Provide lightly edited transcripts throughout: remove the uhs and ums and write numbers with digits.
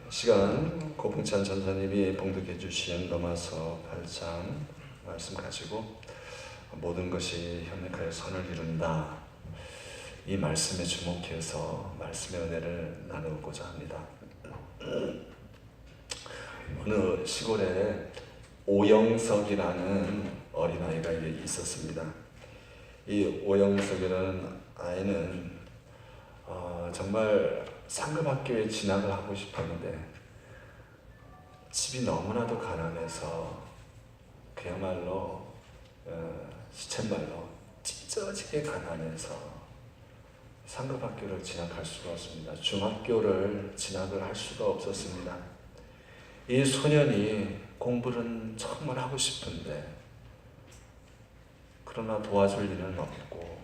시간 고봉찬 전사님이 봉독해 주신 로마서 8장 말씀 가지고 모든 것이 협력하여 선을 이룬다, 이 말씀에 주목해서 말씀의 은혜를 나누고자 합니다. 어느 시골에 오영석이라는 어린아이가 있었습니다. 이 오영석이라는 아이는 정말 상급학교에 진학을 하고 싶었는데 집이 너무나도 가난해서 그야말로 시쳇말로 찢어지게 가난해서 상급학교를 진학할 수가 없습니다. 중학교를 진학을 할 수가 없었습니다. 이 소년이 공부는 정말 하고 싶은데 그러나 도와줄 일은 없고,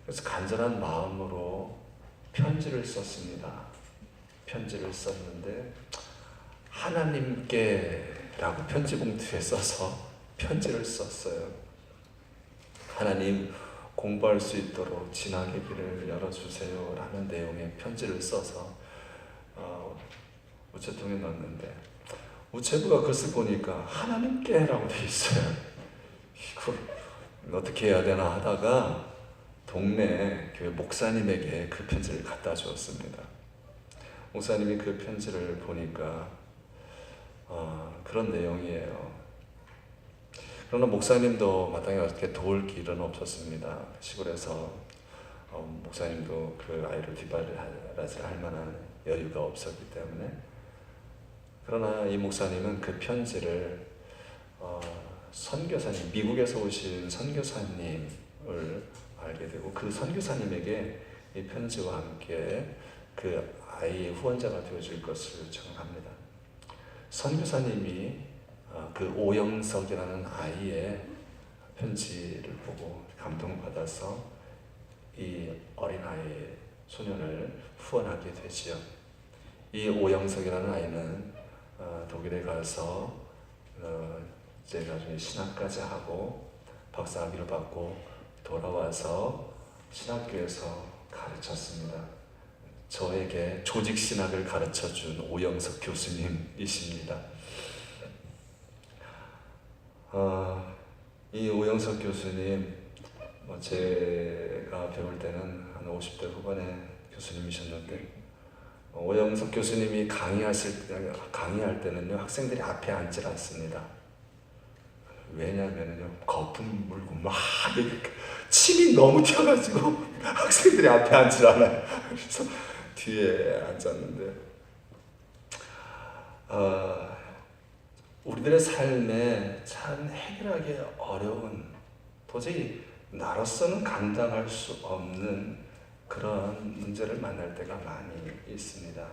그래서 간절한 마음으로 편지를 썼습니다. 편지를 썼는데 하나님께라고 편지 봉투에 써서 편지를 썼어요. 하나님, 공부할 수 있도록 진학의 길을 열어주세요 라는 내용의 편지를 써서 우체통에 넣었는데 우체부가 그것을 보니까 하나님께라고 돼 있어요. 이걸 어떻게 해야 되나 하다가 동네 교회 목사님에게 그 편지를 갖다 주었습니다. 목사님이 그 편지를 보니까 그런 내용이에요. 그러나 목사님도 마땅히 어떻게 도울 길은 없었습니다. 시골에서 목사님도 그 아이를 뒷바라지를 할 만한 여유가 없었기 때문에. 그러나 이 목사님은 그 편지를 선교사님, 미국에서 오신 선교사님을 알게 되고 그 선교사님에게 이 편지와 함께 그 아이의 후원자가 되어줄 것을 요청합니다. 선교사님이 그 오영석이라는 아이의 편지를 보고 감동받아서 이 어린아이 소년을 후원하게 되지요. 이 오영석이라는 아이는 독일에 가서 이제 나중에 신학까지 하고 박사학위를 받고 돌아와서 신학교에서 가르쳤습니다. 저에게 조직신학을 가르쳐준 오영석 교수님이십니다. 이 오영석 교수님, 제가 배울 때는 한 50대 후반의 교수님이셨는데 오영석 교수님이 강의할 때는요, 학생들이 앞에 앉질 않습니다. 왜냐면요, 거품 물고 막 침이 너무 튀어가지고 학생들이 앞에 앉질 않아요. 그래서 뒤에 앉았는데 우리들의 삶에 참 해결하기 어려운, 도저히 나로서는 감당할 수 없는 그런 문제를 만날 때가 많이 있습니다.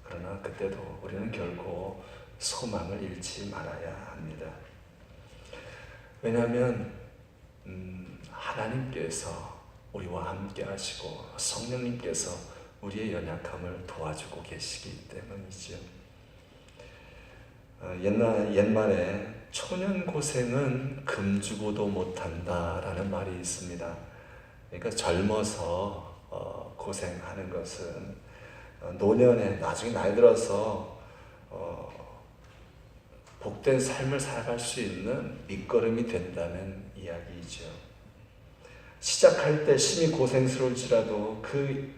그러나 그때도 우리는 결코 소망을 잃지 말아야 합니다. 왜냐하면 하나님께서 우리와 함께 하시고 성령님께서 우리의 연약함을 도와주고 계시기 때문이죠. 옛말에 초년 고생은 금주고도 못한다 라는 말이 있습니다. 그러니까 젊어서 고생하는 것은 노년에, 나중에 나이 들어서 복된 삶을 살아갈 수 있는 밑거름이 된다는 이야기이죠. 시작할 때 심히 고생스러울지라도 그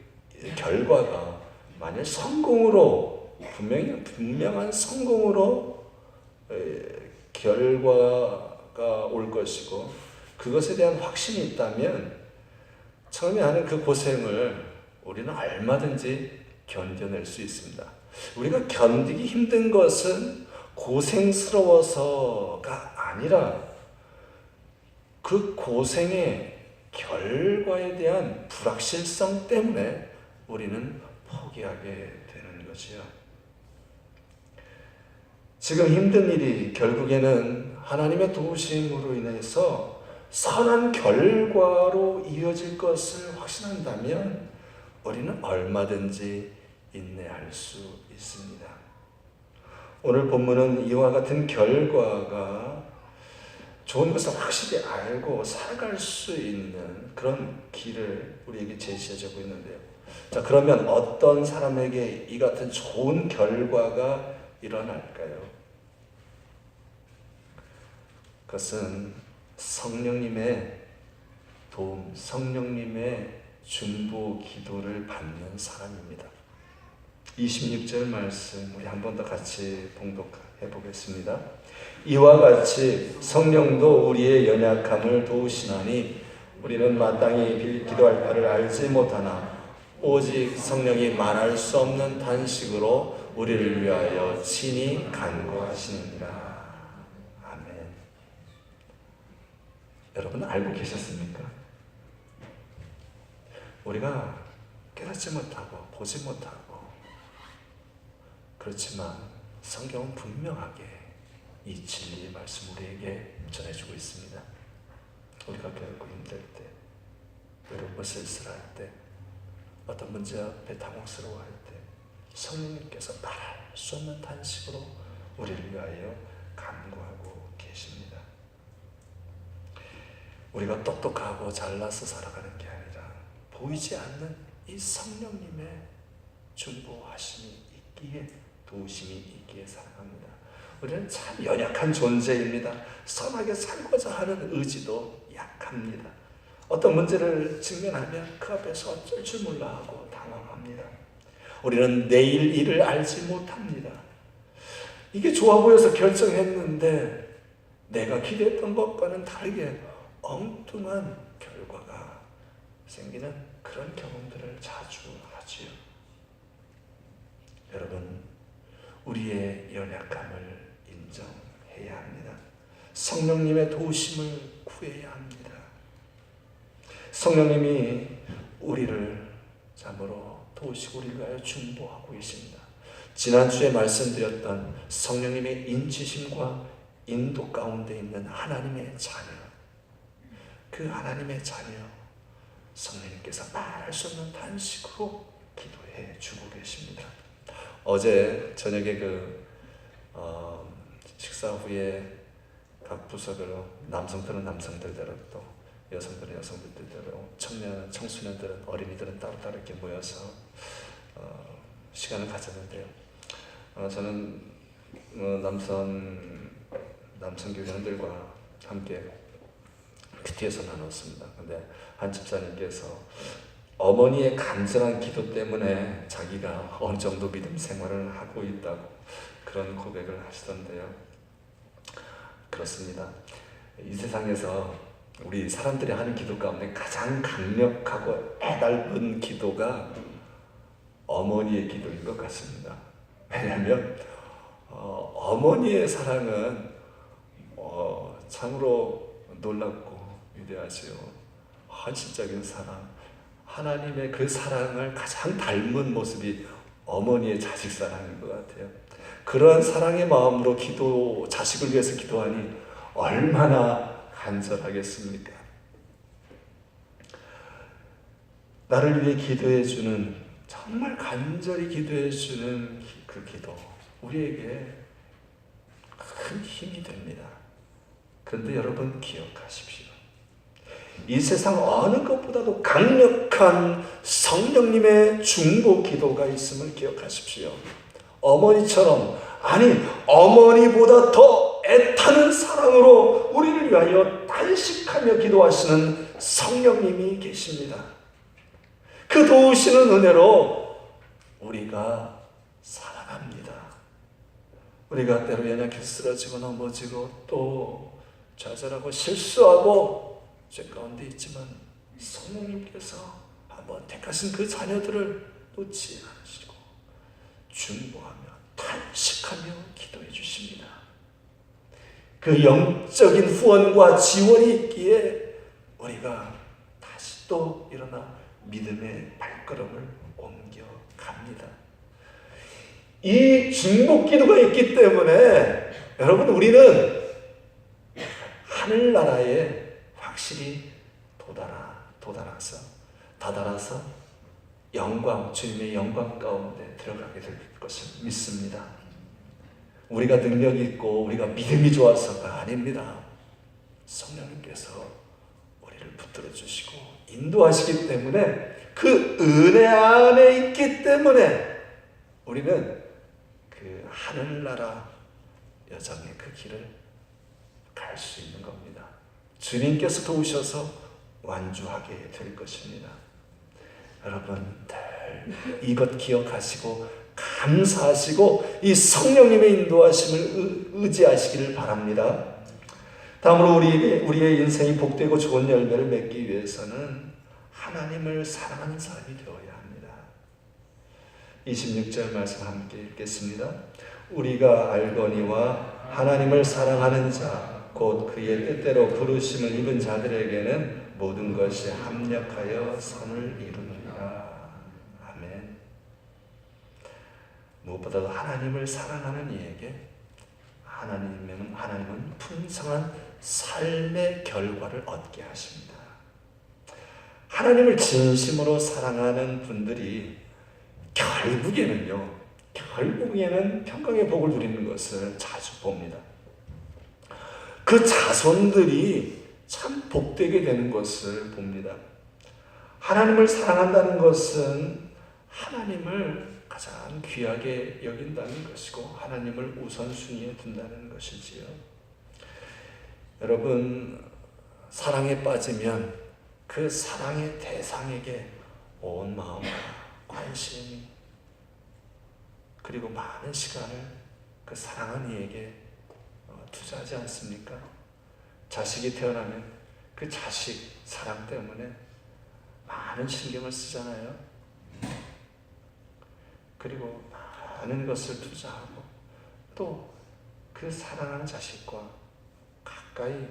결과가 만약 성공으로, 분명한 성공으로 결과가 올 것이고 그것에 대한 확신이 있다면 처음에 하는 그 고생을 우리는 얼마든지 견뎌낼 수 있습니다. 우리가 견디기 힘든 것은 고생스러워서가 아니라 그 고생의 결과에 대한 불확실성 때문에 우리는 포기하게 되는 거지요. 지금 힘든 일이 결국에는 하나님의 도우심으로 인해서 선한 결과로 이어질 것을 확신한다면 우리는 얼마든지 인내할 수 있습니다. 오늘 본문은 이와 같은 결과가 좋은 것을 확실히 알고 살아갈 수 있는 그런 길을 우리에게 제시해주고 있는데요. 자, 그러면 어떤 사람에게 이 같은 좋은 결과가 일어날까요? 그것은 성령님의 도움, 성령님의 중보 기도를 받는 사람입니다. 26절 말씀 우리 한 번 더 같이 봉독해 보겠습니다. 이와 같이 성령도 우리의 연약함을 도우시나니 우리는 마땅히 기도할 바를 알지 못하나 오직 성령이 말할 수 없는 탄식으로 우리를 위하여 친히 간구하시느니라. 아멘. 여러분 알고 계셨습니까? 우리가 깨닫지 못하고 보지 못하고 그렇지만 성경은 분명하게 이 진리의 말씀 우리에게 전해주고 있습니다. 우리가 결국 힘들 때, 외롭고 쓸쓸할 때, 어떤 문제 앞에 당혹스러워할 때 성령님께서 말할 수 없는 탄식으로 우리를 위하여 간구하고 계십니다. 우리가 똑똑하고 잘나서 살아가는 게 아니라 보이지 않는 이 성령님의 중보하심이 있기에, 도우심이 있기에 살아갑니다. 우리는 참 연약한 존재입니다. 선하게 살고자 하는 의지도 약합니다. 어떤 문제를 직면하면 그 앞에서 어쩔 줄 몰라 하고 당황합니다. 우리는 내일 일을 알지 못합니다. 이게 좋아 보여서 결정했는데 내가 기대했던 것과는 다르게 엉뚱한 결과가 생기는 그런 경험들을 자주 하지요. 여러분, 우리의 연약함을 인정해야 합니다. 성령님의 도우심을 구해야 합니다. 성령님이 우리를 참으로 도우시고 우리를 위하여 중보하고 계십니다. 지난주에 말씀드렸던 성령님의 인치심과 인도 가운데 있는 하나님의 자녀, 그 하나님의 자녀 성령님께서 말할 수 없는 탄식으로 기도해 주고 계십니다. 어제 저녁에 식사 후에 각 부서별로 남성들은 남성들대로 또 여성들은 여성들대로 청소년들은 어린이들은 따로따로 이렇게 모여서 시간을 가졌는데요. 저는 남성 교회원들과 함께 PT에서 나눴습니다. 근데 한 집사님께서 어머니의 간절한 기도 때문에 자기가 어느 정도 믿음 생활을 하고 있다고 그런 고백을 하시던데요. 그렇습니다. 이 세상에서 우리 사람들이 하는 기도 가운데 가장 강력하고 애달픈 기도가 어머니의 기도인 것 같습니다. 왜냐하면 어머니의 사랑은 참으로 놀랍고 위대하지요. 헌신적인 사랑, 하나님의 그 사랑을 가장 닮은 모습이 어머니의 자식 사랑인 것 같아요. 그러한 사랑의 마음으로 자식을 위해서 기도하니 얼마나 간절하겠습니까? 나를 위해 기도해주는, 정말 간절히 기도해주는 그 기도, 우리에게 큰 힘이 됩니다. 그런데 여러분 기억하십시오. 이 세상 어느 것보다도 강력한 성령님의 중보 기도가 있음을 기억하십시오. 어머니처럼, 아니 어머니보다 더 애타는 사랑으로 우리를 위하여 단식하며 기도하시는 성령님이 계십니다. 그 도우시는 은혜로 우리가 살아갑니다. 우리가 때로 연약해서 쓰러지고 넘어지고 또 좌절하고 실수하고 죄 가운데 있지만 성령님께서 한번 택하신 그 자녀들을 놓지 않으시고 중보하며 탄식하며 기도해 주십니다. 그 영적인 후원과 지원이 있기에 우리가 다시 또 일어나 믿음의 발걸음을 옮겨갑니다. 이 중보 기도가 있기 때문에 여러분, 우리는 하늘나라에 확실히 다다라서 영광, 주님의 영광 가운데 들어가게 될 것을 믿습니다. 우리가 능력이 있고 우리가 믿음이 좋아서가 아닙니다. 성령님께서 우리 우리를 붙들어 주시고 인도하시기 때문에, 그 은혜 안에 있기 때문에 우리는 그 하늘나라 여정의 그 길을 갈 수 있는 겁니다. 주님께서 도우셔서 완주하게 될 것입니다. 여러분들 이것 기억하시고 감사하시고 이 성령님의 인도하심을 의지하시기를 바랍니다. 다음으로 우리의 인생이 복되고 좋은 열매를 맺기 위해서는 하나님을 사랑하는 사람이 되어야 합니다. 26절 말씀 함께 읽겠습니다. 우리가 알거니와 하나님을 사랑하는 자 곧 그의 뜻대로 부르심을 입은 자들에게는 모든 것이 합력하여 선을 이루느니라. 아멘. 무엇보다도 하나님을 사랑하는 이에게 하나님은 풍성한 삶의 결과를 얻게 하십니다. 하나님을 진심으로 사랑하는 분들이 결국에는 평강의 복을 누리는 것을 자주 봅니다. 그 자손들이 참 복되게 되는 것을 봅니다. 하나님을 사랑한다는 것은 하나님을 가장 귀하게 여긴다는 것이고 하나님을 우선순위에 둔다는 것이지요. 여러분, 사랑에 빠지면 그 사랑의 대상에게 온 마음과 관심이 그리고 많은 시간을 그 사랑하는 이에게 투자하지 않습니까? 자식이 태어나면 그 자식 사랑 때문에 많은 신경을 쓰잖아요. 그리고 많은 것을 투자하고 또 그 사랑하는 자식과 가까이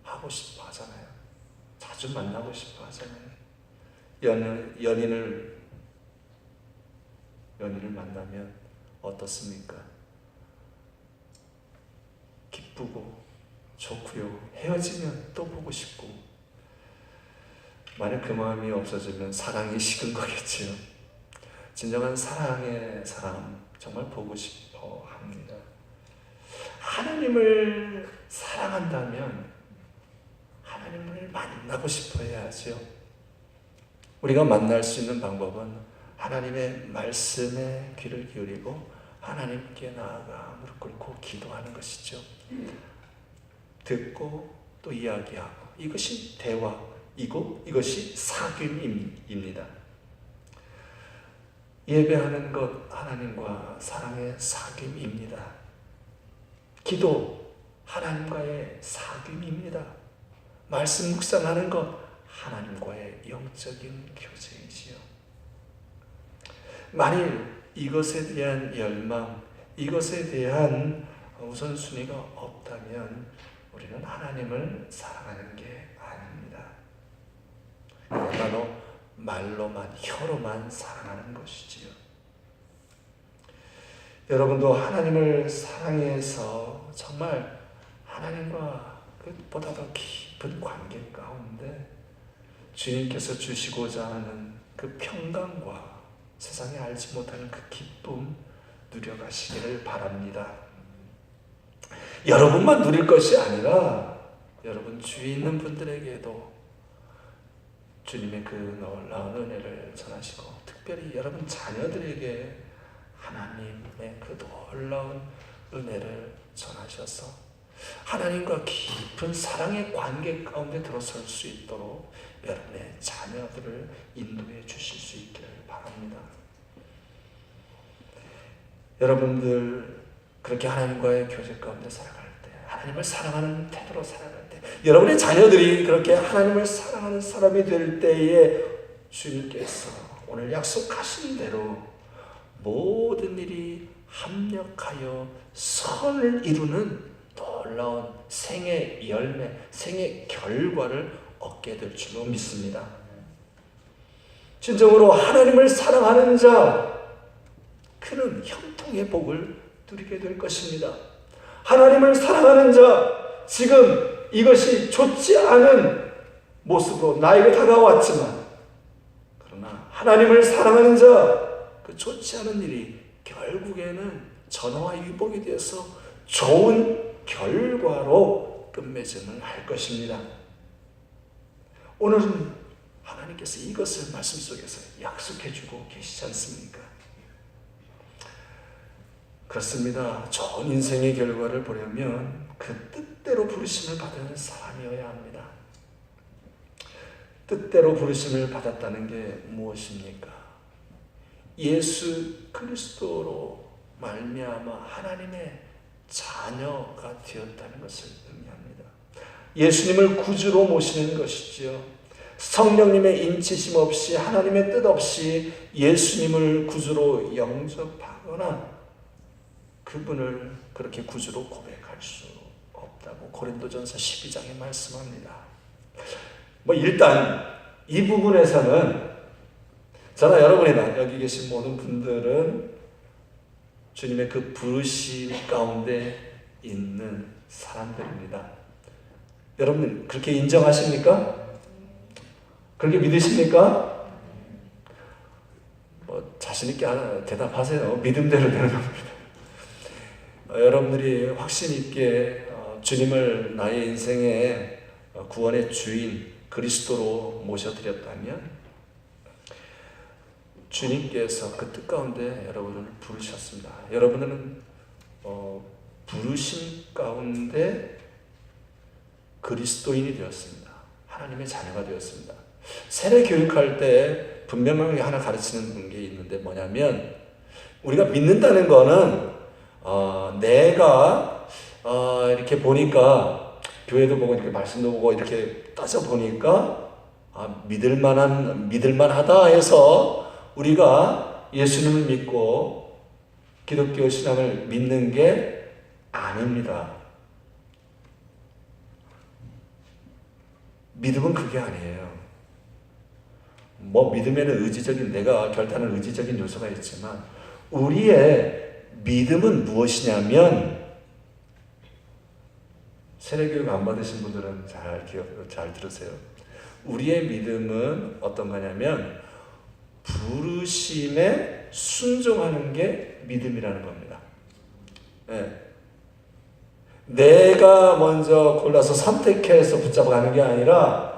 하고 싶어 하잖아요. 자주 만나고 싶어 하잖아요. 연인을 만나면 어떻습니까? 기쁘고 좋고요. 헤어지면 또 보고 싶고, 만약 그 마음이 없어지면 사랑이 식은 거겠지요. 진정한 사랑의 사람 정말 보고 싶어 합니다. 하나님을 사랑한다면 하나님을 만나고 싶어 해야죠. 우리가 만날 수 있는 방법은 하나님의 말씀에 귀를 기울이고 하나님께 나아가 무릎 꿇고 기도하는 것이죠. 듣고 또 이야기하고, 이것이 대화이고 이것이 사귐입니다. 예배하는 것 하나님과 사랑의 사귐입니다. 기도 하나님과의 사귐입니다. 말씀 묵상하는 것 하나님과의 영적인 교제이지요. 만일 이것에 대한 열망, 이것에 대한 우선순위가 없다면 우리는 하나님을 사랑하는 게 아닙니다. 그야말로 말로만, 혀로만 사랑하는 것이지요. 여러분도 하나님을 사랑해서 정말 하나님과 보다 더 깊은 관계 가운데 주님께서 주시고자 하는 그 평강과 세상에 알지 못하는 그 기쁨 누려가시기를 바랍니다. 여러분만 누릴 것이 아니라 여러분 주위에 있는 분들에게도 주님의 그 놀라운 은혜를 전하시고, 특별히 여러분 자녀들에게 하나님의 그 놀라운 은혜를 전하셔서 하나님과 깊은 사랑의 관계 가운데 들어설 수 있도록 여러분의 자녀들을 인도해 주실 수 있기를 바랍니다. 여러분들 그렇게 하나님과의 교제 가운데 살아갈 때, 하나님을 사랑하는 태도로 살아갈 때, 여러분의 자녀들이 그렇게 하나님을 사랑하는 사람이 될 때에 주님께서 오늘 약속하신 대로 모든 일이 합력하여 선을 이루는 놀라운 생의 열매, 생의 결과를 얻게 될 줄로 믿습니다. 진정으로 하나님을 사랑하는 자, 그는 형통의 복을 누리게 될 것입니다. 하나님을 사랑하는 자, 지금 이것이 좋지 않은 모습으로 나에게 다가왔지만, 그러나 하나님을 사랑하는 자, 그 좋지 않은 일이 결국에는 전화와 유복이 되어서 좋은 결과로 끝맺음을 할 것입니다. 오늘은 하나님께서 이것을 말씀 속에서 약속해 주고 계시지 않습니까? 그렇습니다. 좋은 인생의 결과를 보려면 그 뜻대로 부르심을 받은 사람이어야 합니다. 뜻대로 부르심을 받았다는 게 무엇입니까? 예수 그리스도로 말미암아 하나님의 자녀가 되었다는 것을 의미합니다. 예수님을 구주로 모시는 것이지요. 성령님의 인치심 없이 하나님의 뜻 없이 예수님을 구주로 영접하거나 그분을 그렇게 구주로 고백할 수 없다고 고린도전서 12장에 말씀합니다. 일단 이 부분에서는 저나 여러분이나 여기 계신 모든 분들은 주님의 그 부르심 가운데 있는 사람들입니다. 여러분 그렇게 인정하십니까? 그렇게 믿으십니까? 자신 있게 대답하세요. 믿음대로 되는 겁니다. 여러분들이 확신 있게 주님을 나의 인생의 구원의 주인 그리스도로 모셔드렸다면 주님께서 그 뜻 가운데 여러분을 부르셨습니다. 여러분은 부르심 가운데 그리스도인이 되었습니다. 하나님의 자녀가 되었습니다. 세례 교육할 때 분명하게 하나 가르치는 게 있는데 뭐냐면 우리가 믿는다는 거는 내가 이렇게 보니까 교회도 보고 이렇게 말씀도 보고 이렇게 따져 보니까 믿을만하다 해서 우리가 예수님을 믿고 기독교 신앙을 믿는 게 아닙니다. 믿음은 그게 아니에요. 믿음에는 의지적인 내가 결단하는 의지적인 요소가 있지만 우리의 믿음은 무엇이냐면 세례교육 안 받으신 분들은 잘 들으세요. 우리의 믿음은 어떤 거냐면 부르심에 순종하는 게 믿음이라는 겁니다. 네. 내가 먼저 골라서 선택해서 붙잡아가는 게 아니라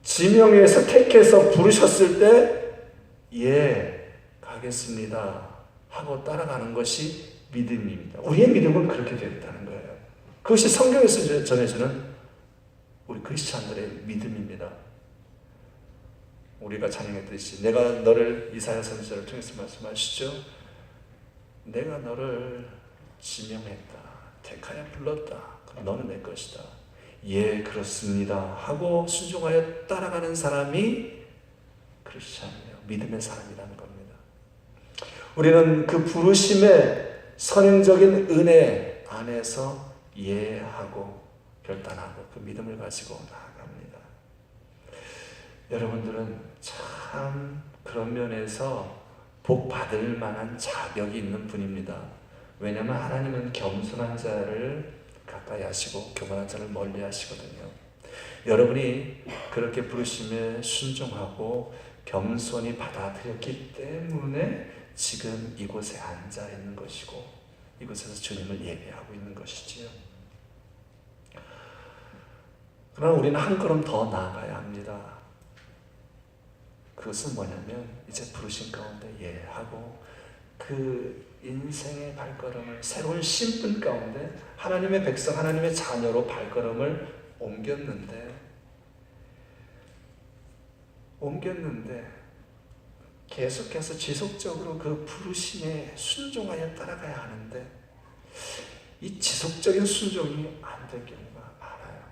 지명해서 택해서 부르셨을 때 가겠습니다 하고 따라가는 것이 믿음입니다. 우리의 믿음은 그렇게 되었다는 거예요. 그것이 성경에서 전해주는 우리 크리스찬들의 믿음입니다. 우리가 찬양했듯이 내가 너를 이사야 선지자를 통해서 말씀하시죠. 내가 너를 지명했다. 택하여 불렀다. 그럼 너는 내 것이다. 예, 그렇습니다 하고 순종하여 따라가는 사람이 크리스찬이에요. 믿음의 사람이라는 겁니다. 우리는 그 부르심의 선행적인 은혜 안에서 예하고 결단하고 그 믿음을 가지고 나아갑니다. 여러분들은 참 그런 면에서 복 받을 만한 자격이 있는 분입니다. 왜냐하면 하나님은 겸손한 자를 가까이 하시고 교만한 자를 멀리 하시거든요. 여러분이 그렇게 부르심에 순종하고 겸손히 받아들였기 때문에 지금 이곳에 앉아 있는 것이고 이곳에서 주님을 예배하고 있는 것이지요. 그러나 우리는 한 걸음 더 나아가야 합니다. 그것은 뭐냐면 이제 부르심 가운데 예하고 그 인생의 발걸음을 새로운 신분 가운데 하나님의 백성, 하나님의 자녀로 발걸음을 옮겼는데 계속해서 지속적으로 그 부르심에 순종하여 따라가야 하는데 이 지속적인 순종이 안 될 경우가 많아요.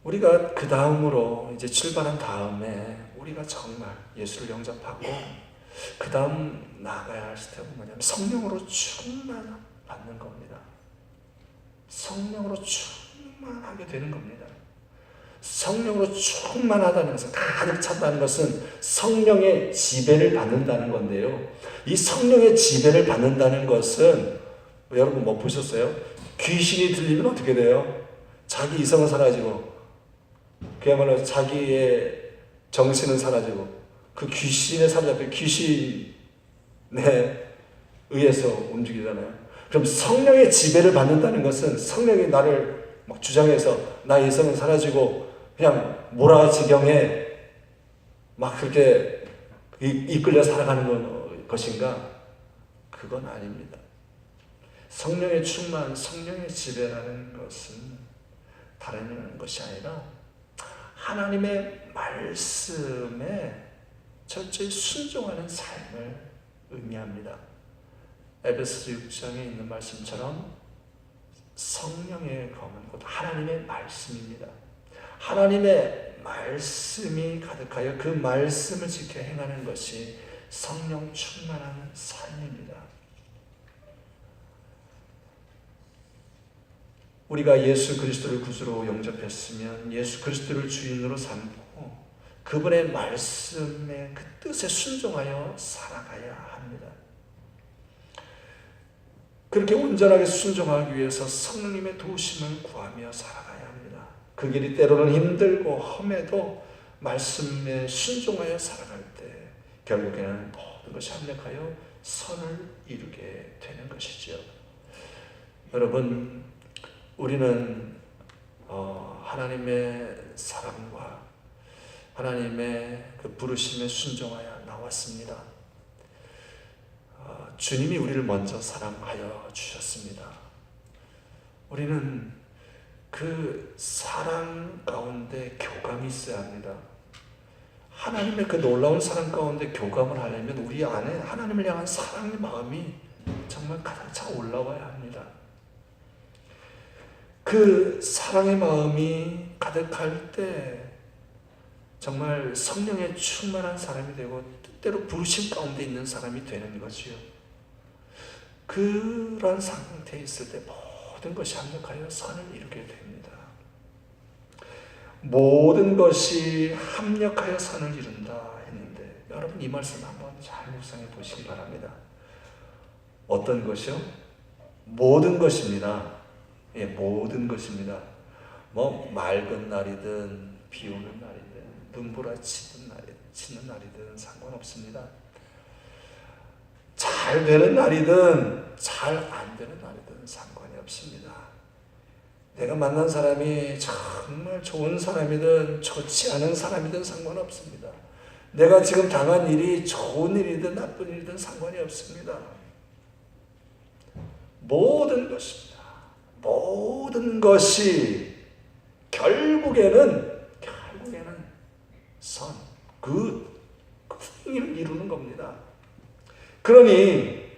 우리가 그 다음으로 이제 출발한 다음에 우리가 정말 예수를 영접하고 그 다음 나아가야 할 스텝은 뭐냐면 성령으로 충만받는 겁니다. 성령으로 충만하게 되는 겁니다. 성령으로 충만하다는 것은 가득 찼다는 것은 성령의 지배를 받는다는 건데요. 이 성령의 지배를 받는다는 것은 여러분 보셨어요? 귀신이 들리면 어떻게 돼요? 자기 이성은 사라지고 그야말로 자기의 정신은 사라지고 그 귀신에 사로잡혀 귀신에 의해서 움직이잖아요. 그럼 성령의 지배를 받는다는 것은 성령이 나를 막 주장해서 나의 이성은 사라지고 그냥 모라지경에 막 그렇게 이끌려 살아가는 것인가? 그건 아닙니다. 성령의 충만, 성령의 지배라는 것은 다른 것이 아니라 하나님의 말씀에 철저히 순종하는 삶을 의미합니다. 에베소서 6장에 있는 말씀처럼 성령의 검은 곧 하나님의 말씀입니다. 하나님의 말씀이 가득하여 그 말씀을 지켜 행하는 것이 성령 충만한 삶입니다. 우리가 예수 그리스도를 구주로 영접했으면 예수 그리스도를 주인으로 삼고 그분의 말씀에 그 뜻에 순종하여 살아가야 합니다. 그렇게 온전하게 순종하기 위해서 성령님의 도우심을 구하며 살아가야 합니다. 그 길이 때로는 힘들고 험해도 말씀에 순종하여 살아갈 때 결국에는 모든 것이 합력하여 선을 이루게 되는 것이죠. 여러분, 우리는 하나님의 사랑과 하나님의 그 부르심에 순종하여 나왔습니다. 주님이 우리를 먼저 사랑하여 주셨습니다. 우리는 그 사랑 가운데 교감이 있어야 합니다. 하나님의 그 놀라운 사랑 가운데 교감을 하려면 우리 안에 하나님을 향한 사랑의 마음이 정말 가득 차 올라와야 합니다. 그 사랑의 마음이 가득할 때 정말 성령에 충만한 사람이 되고 뜻대로 부르심 가운데 있는 사람이 되는 거지요. 그런 상태에 있을 때 모든 것이 합력하여 선을 이루게 됩니다. 모든 것이 합력하여 선을 이룬다 했는데 여러분 이 말씀 한번 잘 묵상해 보시기 바랍니다. 어떤 것이요? 모든 것입니다. 예, 모든 것입니다. 뭐 맑은 날이든 비 오는 날이든 눈보라치는 날이든 상관없습니다. 잘 되는 날이든 잘 안 되는 날이든 상관이 없습니다. 내가 만난 사람이 정말 좋은 사람이든 좋지 않은 사람이든 상관없습니다. 내가 지금 당한 일이 좋은 일이든 나쁜 일이든 상관이 없습니다. 모든 것입니다. 모든 것이 결국에는 선, 그 의미를 이루는 겁니다. 그러니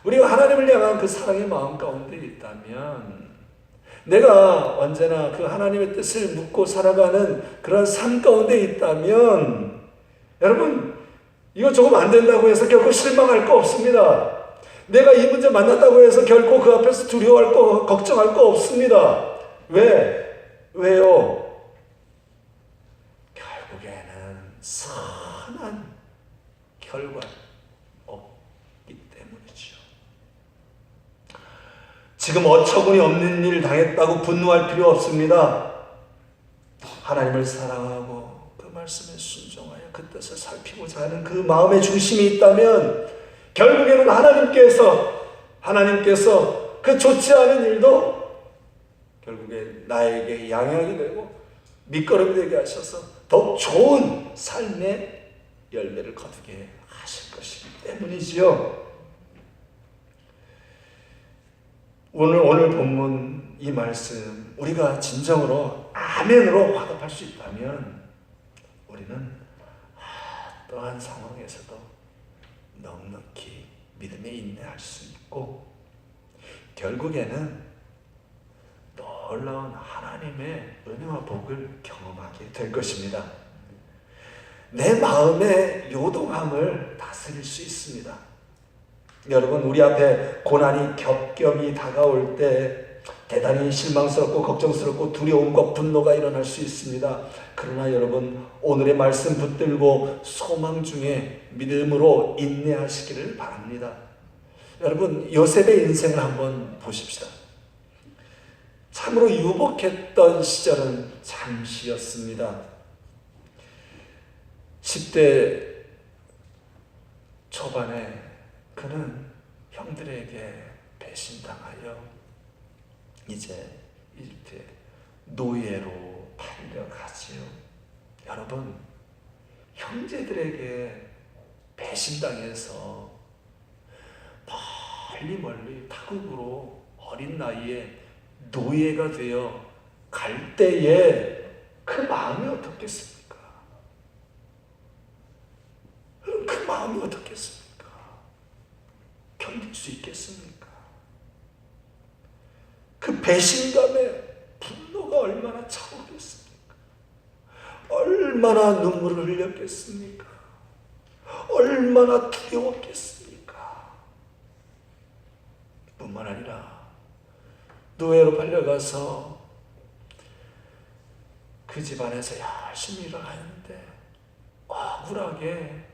우리가 하나님을 향한 그 사랑의 마음 가운데 있다면 내가 언제나 그 하나님의 뜻을 묻고 살아가는 그런 삶 가운데 있다면 여러분 이거 조금 안 된다고 해서 결코 실망할 거 없습니다. 내가 이 문제 만났다고 해서 결코 그 앞에서 두려워할 거 걱정할 거 없습니다. 왜요? 결국에는 선한 결과 없기 때문이죠. 지금 어처구니 없는 일 당했다고 분노할 필요 없습니다. 하나님을 사랑하고 그 말씀에 순종하여 그 뜻을 살피고자 하는 그 마음의 중심이 있다면 결국에는 하나님께서 그 좋지 않은 일도 결국에 나에게 양약이 되고 밑거름이 되게 하셔서 더욱 좋은 삶의 열매를 거두게 하실 것이기 때문이지요. 오늘 본문 이 말씀 우리가 진정으로 아멘으로 화답할 수 있다면 우리는 어떠한 상황에서도 넉넉히 믿음에 인내할 수 있고 결국에는 놀라운 하나님의 은혜와 복을 경험하게 될 것입니다. 내 마음의 요동함을 다스릴 수 있습니다. 여러분 우리 앞에 고난이 겹겹이 다가올 때 대단히 실망스럽고 걱정스럽고 두려움과 분노가 일어날 수 있습니다. 그러나 여러분 오늘의 말씀 붙들고 소망 중에 믿음으로 인내하시기를 바랍니다. 여러분 요셉의 인생을 한번 보십시다. 참으로 유복했던 시절은 잠시였습니다. 10대 초반에 그는 형들에게 배신당하여 이제 이집트에 노예로 팔려가지요. 여러분, 형제들에게 배신당해서 멀리 타국으로 어린 나이에 노예가 되어 갈 때에 그 마음이 어떻겠습니까? 그 마음이 어떻겠습니까? 견딜 수 있겠습니까? 그 배신감에 분노가 얼마나 차오르겠습니까? 얼마나 눈물을 흘렸겠습니까? 얼마나 두려웠겠습니까? 뿐만 아니라 노예로 팔려가서 그 집안에서 열심히 일을 하는데 억울하게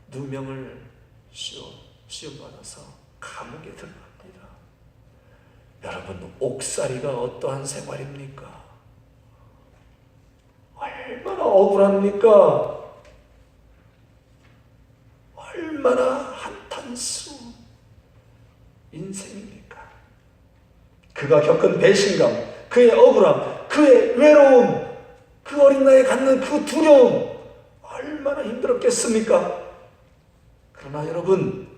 누명을 씌움받아서 감옥에 들어갑니다. 여러분, 옥살이가 어떠한 생활입니까? 얼마나 억울합니까? 얼마나 한탄스러운 인생입니까? 그가 겪은 배신감, 그의 억울함, 그의 외로움, 그 어린 나이에 갖는 그 두려움, 얼마나 힘들었겠습니까? 그러나 여러분,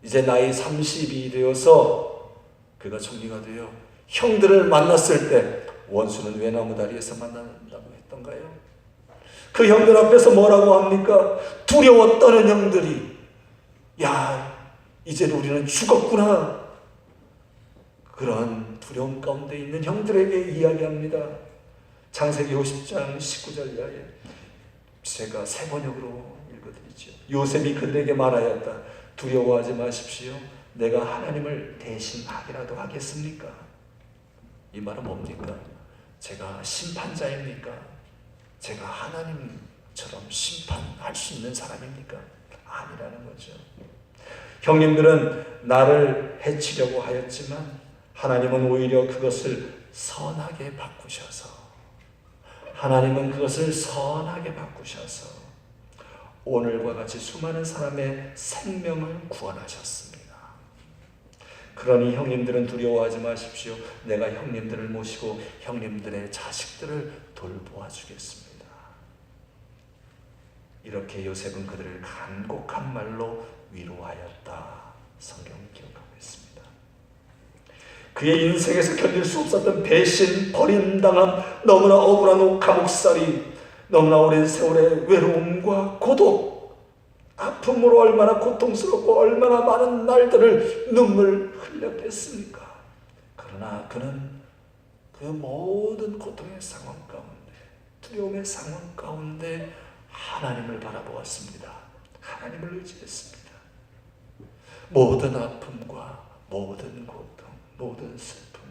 이제 나이 30이 되어서 그가 총리가 되어 형들을 만났을 때 원수는 왜 나무다리에서 만난다고 했던가요? 그 형들 앞에서 뭐라고 합니까? 두려워 떠는 형들이, 야, 이제 우리는 죽었구나. 그런 두려움 가운데 있는 형들에게 이야기합니다. 창세기 50장 19절 이하에 제가 세 번역으로 읽어드리죠. 요셉이 그들에게 말하였다. 두려워하지 마십시오. 내가 하나님을 대신하기라도 하겠습니까? 이 말은 뭡니까? 제가 심판자입니까? 제가 하나님처럼 심판할 수 있는 사람입니까? 아니라는 거죠. 형님들은 나를 해치려고 하였지만 하나님은 오히려 그것을 선하게 바꾸셔서 오늘과 같이 수많은 사람의 생명을 구원하셨습니다. 그러니 형님들은 두려워하지 마십시오. 내가 형님들을 모시고 형님들의 자식들을 돌보아 주겠습니다. 이렇게 요셉은 그들을 간곡한 말로 위로하였다. 성경은 기록하고 있습니다. 그의 인생에서 견딜 수 없었던 배신, 버림당함, 너무나 억울한 감옥살이, 너무나 오랜 세월의 외로움과 고독, 아픔으로 얼마나 고통스럽고 얼마나 많은 날들을 눈물 흘렸겠습니까? 그러나 그는 그 모든 고통의 상황 가운데, 두려움의 상황 가운데 하나님을 바라보았습니다. 하나님을 의지했습니다. 모든 아픔과 모든 고통, 모든 슬픔,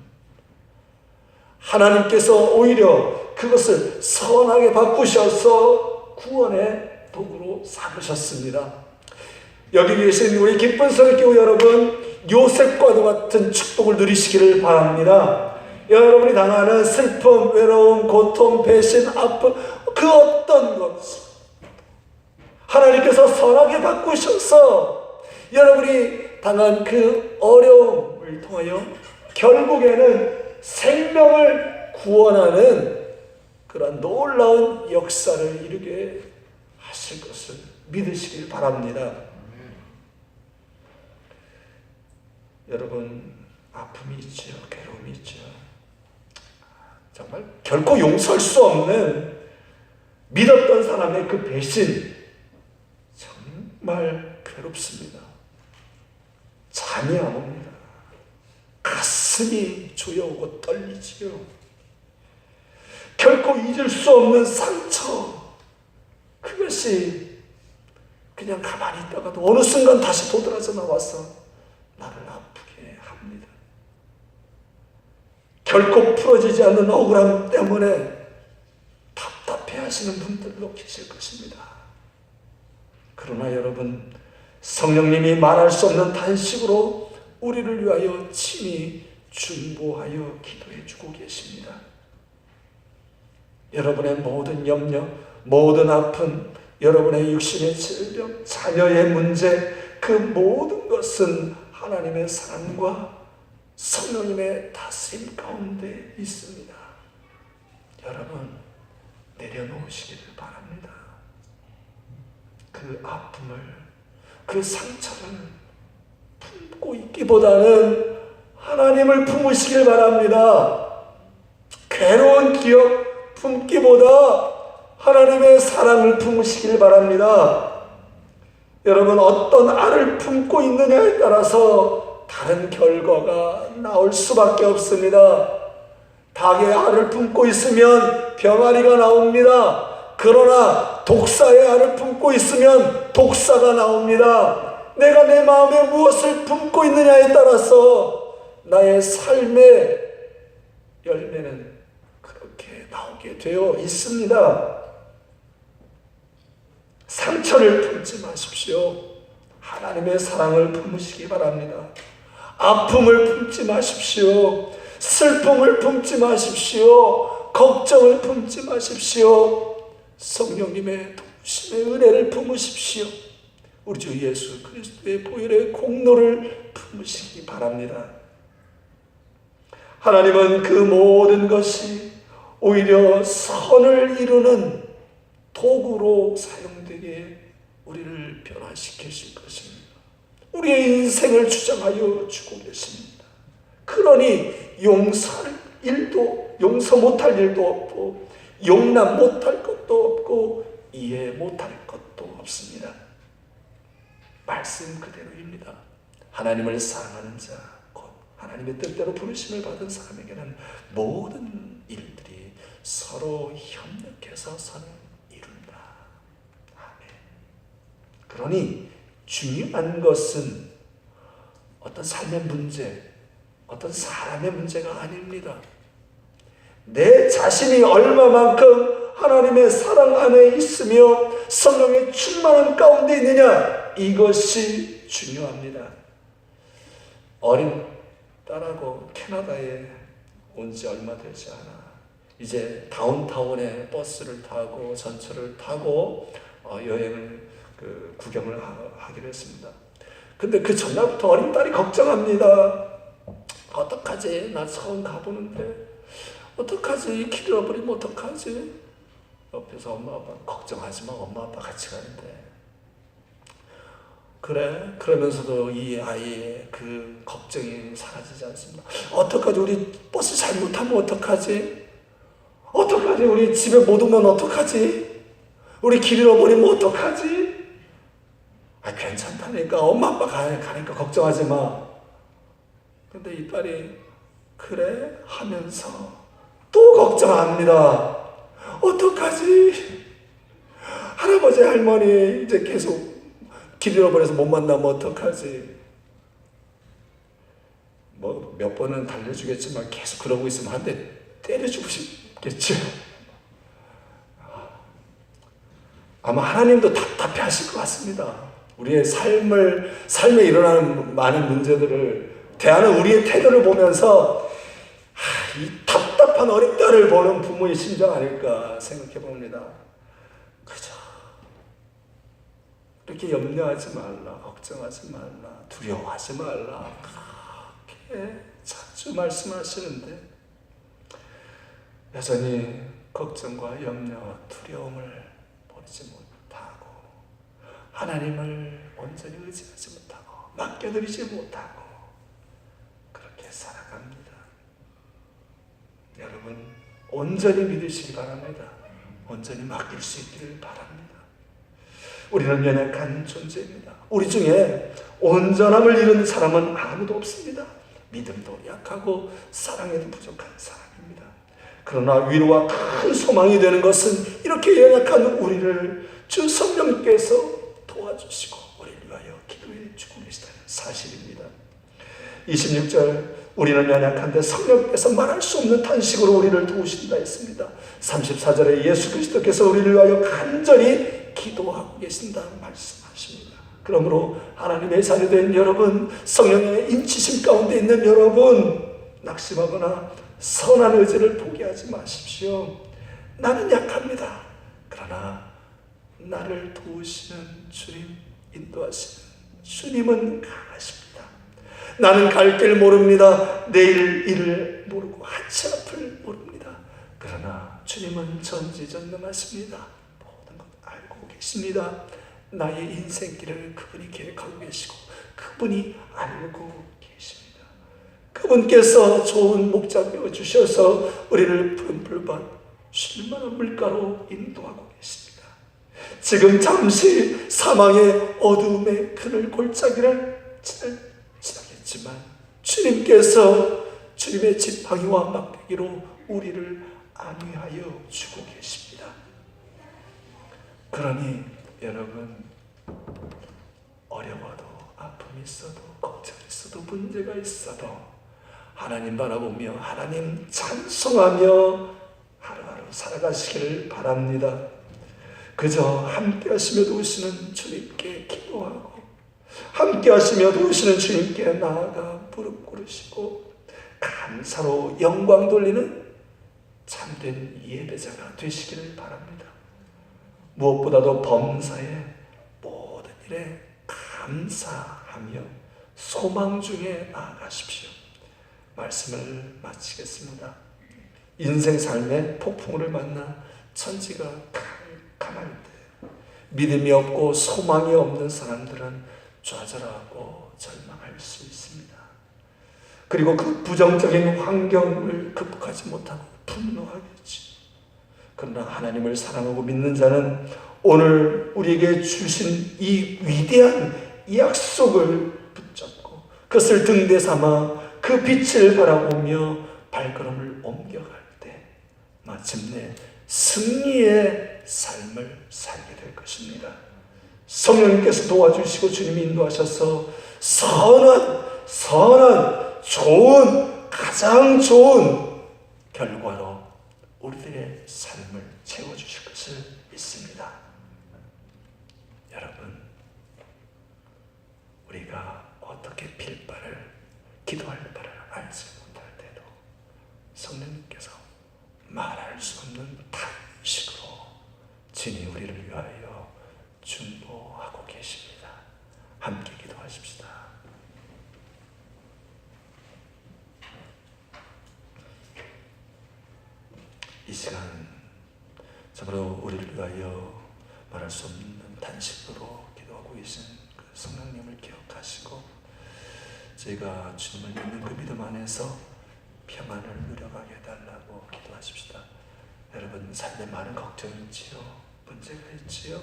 하나님께서 오히려 그것을 선하게 바꾸셔서 구원의 도구로 삼으셨습니다. 여기 계신 우리 기쁜 소리교회 여러분, 요셉과도 같은 축복을 누리시기를 바랍니다. 여러분이 당하는 슬픔, 외로움, 고통, 배신, 아픔, 그 어떤 것 하나님께서 선하게 바꾸셔서 여러분이 당한 그 어려움을 통하여 결국에는 생명을 구원하는 그런 놀라운 역사를 이루게 하실 것을 믿으시길 바랍니다. 여러분, 아픔이 있죠. 괴로움이 있죠. 정말 결코 용서할 수 없는 믿었던 사람의 그 배신, 정말 괴롭습니다. 잠이 안 옵니다. 가슴이 조여오고 떨리지요. 결코 잊을 수 없는 상처, 그것이 그냥 가만히 있다가도 어느 순간 다시 도드라져 나와서 나를 아프게 합니다. 결코 풀어지지 않는 억울함 때문에 답답해하시는 분들도 계실 것입니다. 그러나 여러분, 성령님이 말할 수 없는 탄식으로 우리를 위하여 친히 중보하여 기도해 주고 계십니다. 여러분의 모든 염려, 모든 아픔, 여러분의 육신의 질병, 자녀의 문제, 그 모든 것은 하나님의 사랑과 성령님의 다스림 가운데 있습니다. 여러분 내려놓으시기를 바랍니다. 그 아픔을, 그 상처를 품고 있기보다는 하나님을 품으시길 바랍니다. 괴로운 기억 품기보다 하나님의 사랑을 품으시길 바랍니다. 여러분, 어떤 알을 품고 있느냐에 따라서 다른 결과가 나올 수밖에 없습니다. 닭의 알을 품고 있으면 병아리가 나옵니다. 그러나 독사의 알을 품고 있으면 독사가 나옵니다. 내가 내 마음에 무엇을 품고 있느냐에 따라서 나의 삶의 열매는 그렇게 나오게 되어 있습니다. 상처를 품지 마십시오. 하나님의 사랑을 품으시기 바랍니다. 아픔을 품지 마십시오. 슬픔을 품지 마십시오. 걱정을 품지 마십시오. 성령님의 도우심의 은혜를 품으십시오. 우리 주 예수 그리스도의 보혈의 공로를 품으시기 바랍니다. 하나님은 그 모든 것이 오히려 선을 이루는 도구로 사용되게 우리를 변화시키실 것입니다. 우리의 인생을 주장하여 주고 계십니다. 그러니 용서 못할 일도 없고 용납 못할 것도 없고 이해 못할 것도 없습니다. 말씀 그대로입니다. 하나님을 사랑하는 자, 곧 하나님의 뜻대로 부르심을 받은 사람에게는 모든 일들이 서로 협력해서 선을 이룬다. 아멘. 그러니 중요한 것은 어떤 삶의 문제, 어떤 사람의 문제가 아닙니다. 내 자신이 얼마만큼 하나님의 사랑 안에 있으며 성령의 충만한 가운데 있느냐, 이것이 중요합니다. 어린 딸하고 캐나다에 온 지 얼마 되지 않아 이제 다운타운에 버스를 타고 전철을 타고 여행을 구경을 하기로 했습니다. 근데 그 전날부터 어린 딸이 걱정합니다. 어떡하지? 나 처음 가보는데 어떡하지? 길 잃어버리면 어떡하지? 옆에서 엄마 아빠 걱정하지 마. 엄마 아빠 같이 가는데. 그래? 그러면서도 이 아이의 그 걱정이 사라지지 않습니다. 어떡하지? 우리 버스 잘못하면 어떡하지? 어떡하지? 우리 집에 못 오면 어떡하지? 우리 길 잃어버리면 어떡하지? 괜찮다니까. 엄마 아빠 가니까 걱정하지 마. 근데 이 딸이 그래? 하면서 또 걱정합니다. 어떡하지? 할아버지 할머니 이제 계속 길 잃어버려서 못 만나면 어떡하지? 뭐 몇 번은 달래주겠지만 계속 그러고 있으면 한 대 때려주고 싶겠죠. 아마 하나님도 답답해 하실 것 같습니다. 우리의 삶에 일어나는 많은 문제들을 대하는 우리의 태도를 보면서 이 답답한 어린 딸을 보는 부모의 심정 아닐까 생각해 봅니다. 그저 이렇게 염려하지 말라, 걱정하지 말라, 두려워하지 말라 그렇게 자주 말씀하시는데 여전히 걱정과 염려, 두려움을 버리지 못하고 하나님을 온전히 의지하지 못하고 맡겨드리지 못하고 그렇게 살아갑니다. 여러분 온전히 믿으시기 바랍니다. 온전히 맡길 수 있기를 바랍니다. 우리는 연약한 존재입니다. 우리 중에 온전함을 잃은 사람은 아무도 없습니다. 믿음도 약하고 사랑에도 부족한 사람입니다. 그러나 위로와 큰 소망이 되는 것은 이렇게 연약한 우리를 주 성령께서 도와주시고 우리를 위하여 기도해 주고 계시다는 사실입니다. 26절 우리는 연약한데 성령께서 말할 수 없는 탄식으로 우리를 도우신다 했습니다. 34절에 예수 그리스도께서 우리를 위하여 간절히 기도하고 계신다 말씀하십니다. 그러므로 하나님의 자녀된 여러분, 성령의 인치심 가운데 있는 여러분, 낙심하거나 선한 의지를 포기하지 마십시오. 나는 약합니다. 그러나 나를 도우시는 주님, 인도하시는 주님은 강하십니다. 나는 갈 길 모릅니다. 내일 일을 모르고 한치 앞을 모릅니다. 그러나 주님은 전지전능하십니다. 모든 것 알고 계십니다. 나의 인생길을 그분이 계획하고 계시고 그분이 알고 계십니다. 그분께서 좋은 목자 되어 주셔서 우리를 푸른 풀밭 쉴만한 물가로 인도하고 계십니다. 지금 잠시 사망의 어두움의 그늘 골짜기를 지나겠지만 주님께서 주님의 지팡이와 막대기로 우리를 안위하여 주고 계십니다. 그러니 여러분, 어려워도 아픔이 있어도 걱정이 있어도 문제가 있어도 하나님 바라보며 하나님 찬송하며 하루하루 살아가시기를 바랍니다. 그저 함께 하시며 도우시는 주님께 기도하고 함께 하시며 도우시는 주님께 나아가 무릎 꿇으시고 감사로 영광 돌리는 참된 예배자가 되시기를 바랍니다. 무엇보다도 범사의 모든 일에 감사하며 소망 중에 나아가십시오. 말씀을 마치겠습니다. 인생 삶의 폭풍우를 만나 천지가 캄캄할 때 믿음이 없고 소망이 없는 사람들은 좌절하고 절망할 수 있습니다. 그리고 그 부정적인 환경을 극복하지 못하고 분노하겠지. 그러나 하나님을 사랑하고 믿는 자는 오늘 우리에게 주신 이 위대한 약속을 붙잡고 그것을 등대 삼아 그 빛을 바라보며 발걸음을 옮겨갈 때 마침내 승리의 삶을 살게 될 것입니다. 성령님께서 도와주시고 주님이 인도하셔서 선한 가장 좋은 결과로 우리들의 삶을 채워주실 것을 믿습니다. 여러분, 우리가 어떻게 빌 바를, 기도할 바를 알지 못할 때도 성령님께서 말할 수 없는 탄식으로 진히 우리를 위하여 중보하고 계십니다. 함께 기도하십시다. 이 시간 참으로 우리를 위하여 말할 수 없는 탄식으로 기도하고 계신 그 성령님을 기억하시고 저희가 주님을 믿는 그 믿음 안에서 평안을 누려가게 해달라고 기도하십시다. 여러분, 삶에 많은 걱정이 있지요, 문제가 있지요,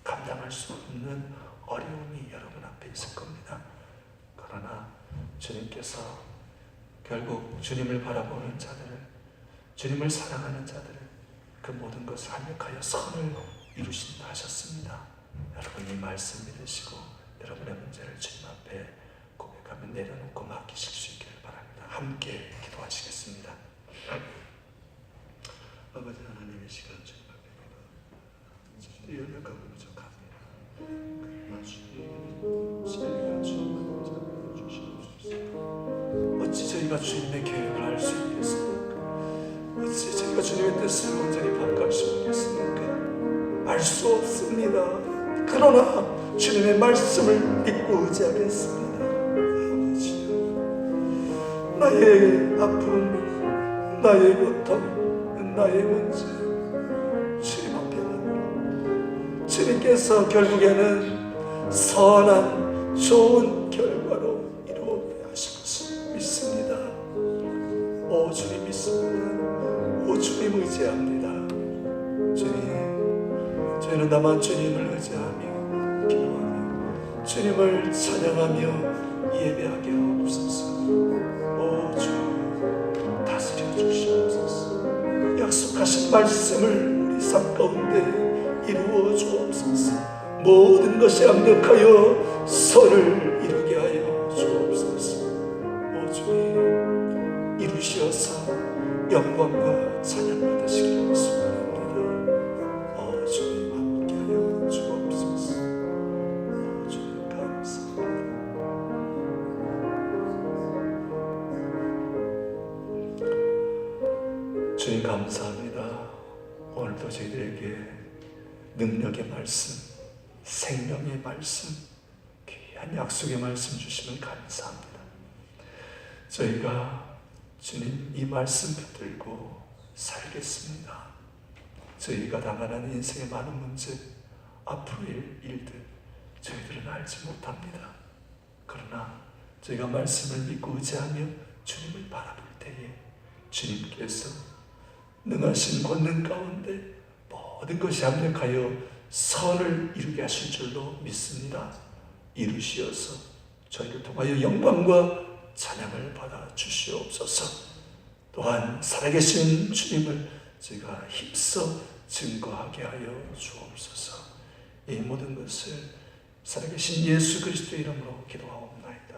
감당할 수 없는 어려움이 여러분 앞에 있을 겁니다. 그러나 주님께서 결국 주님을 바라보는 자들을, 주님을 사랑하는 자들을 그 모든 것을 합력하여 선을 이루신다 하셨습니다. 여러분, 이 말씀 믿으시고 여러분의 문제를 주님 앞에 고백하며 내려놓고 맡기실 수 있기를 바랍니다. 함께 기도하시겠습니다. 아버지 하나님의 시간 주님 앞에 연약하고 부족합니다. 저희가 주님을 잡아 주시옵소서. 어찌 저희가 주님의 계획을 알 수 있겠습니까? 어찌 저희가 주님의 뜻을 온전히 반가울 수 있겠습니까? 알 수 없습니다. 그러나 주님의 말씀을 믿고 의지하겠습니다. 아버지요, 나의 아픔, 나의 고통, 나의 문제 주님 앞에 납니다. 주님께서 결국에는 선한 좋은 결과로 이루게 하실 것을 믿습니다. 오 주님 믿습니다. 오 주님 의지합니다. 주님, 저희는 다만 주님을 의지하며 기도하며 주님을 찬양하며 예배하게 하옵소서. 오 주, 다스려 주시옵소서. 약속하신 말씀을 우리 삶 가운데 이루어 주옵소서. 모든 것이 완벽하여 선을 이루게 하여 주옵소서. 오 주님, 이루시어서 영광과 찬양 받으시기를 소원합니다. 오 주님, 함께하여 주옵소서. 오 주님, 감사합니다. 주님 감사합니다. 오늘도 저희들에게 능력의 말씀, 생명의 말씀, 귀한 약속의 말씀 주시면 감사합니다. 저희가 주님 이 말씀 붙들고 살겠습니다. 저희가 당하는 인생의 많은 문제, 앞으로의 일들 저희들은 알지 못합니다. 그러나 저희가 말씀을 믿고 의지하며 주님을 바라볼 때에 주님께서 능하신 권능 가운데 모든 것이 합력하여 선을 이루게 하실 줄로 믿습니다. 이루시어서 저희를 통하여 영광과 찬양을 받아 주시옵소서. 또한 살아계신 주님을 저희가 힘써 증거하게 하여 주옵소서. 이 모든 것을 살아계신 예수 그리스도의 이름으로 기도하옵나이다.